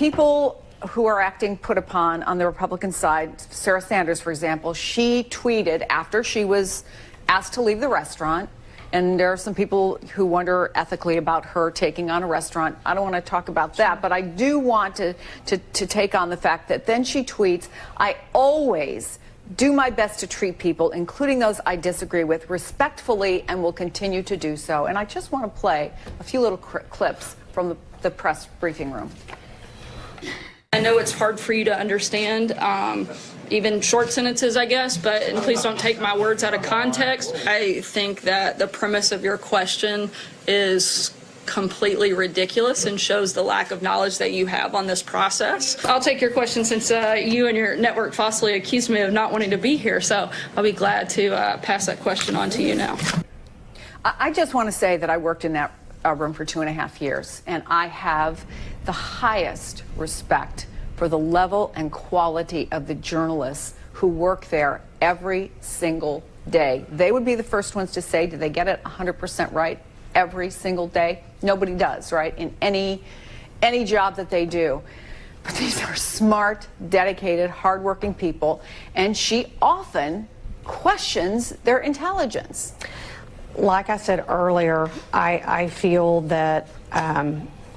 people who are acting put upon on the Republican side, Sarah Sanders, for example, she tweeted after she was asked to leave the restaurant. And there are some people who wonder ethically about her taking on a restaurant. I don't want to talk about that, but I do want to take on the fact that then she tweets, I always do my best to treat people, including those I disagree with, respectfully, and will continue to do so. And I just want to play a few little clips from the press briefing room. I know it's hard for you to understand, even short sentences, I guess, and please don't take my words out of context. I think that the premise of your question is completely ridiculous and shows the lack of knowledge that you have on this process. I'll take your question since you and your network falsely accused me of not wanting to be here, so I'll be glad to pass that question on to you now. I just want to say that I worked in that room for 2.5 years, and I have the highest respect for the level and quality of the journalists who work there every single day. They would be the first ones to say, do they get it 100% right every single day? Nobody does, right, in any job that they do. But these are smart, dedicated, hardworking people, and she often questions their intelligence. Like I said earlier, I feel that,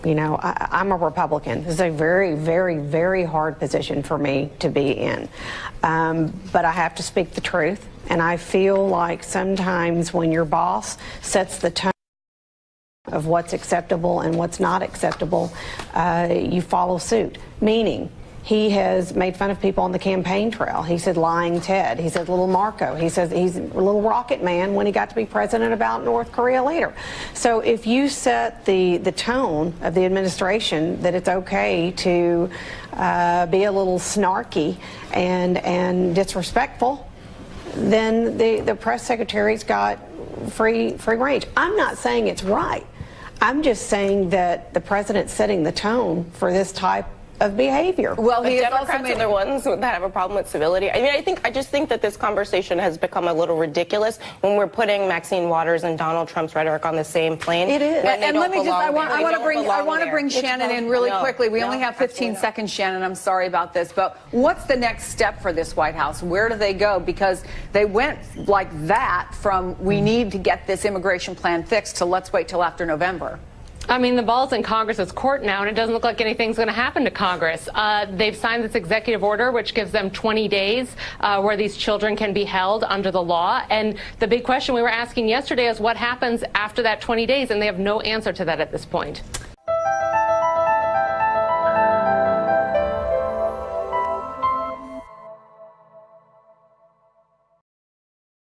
you know, I'm a Republican. This is a very, very, very hard position for me to be in. But I have to speak the truth. And I feel like sometimes when your boss sets the tone of what's acceptable and what's not acceptable, you follow suit. Meaning, he has made fun of people on the campaign trail. He said lying Ted. He said little Marco. He says he's a little rocket man when he got to be president about North Korea later. So if you set the tone of the administration that it's okay to be a little snarky and disrespectful, then the press secretary's got free range. I'm not saying it's right. I'm just saying that the president's setting the tone for this type of behavior. Well, the Democrats are the ones that have a problem with civility. I mean, I just think that this conversation has become a little ridiculous when we're putting Maxine Waters and Donald Trump's rhetoric on the same plane. It is. And let me just, I want to bring Shannon in really quickly. We only have 15 seconds, Shannon. I'm sorry about this, but what's the next step for this White House? Where do they go? Because they went like that from we need to get this immigration plan fixed to let's wait till after November. I mean, the ball's in Congress's court now, and it doesn't look like anything's going to happen to Congress. They've signed this executive order, which gives them 20 days where these children can be held under the law. And the big question we were asking yesterday is what happens after that 20 days, and they have no answer to that at this point.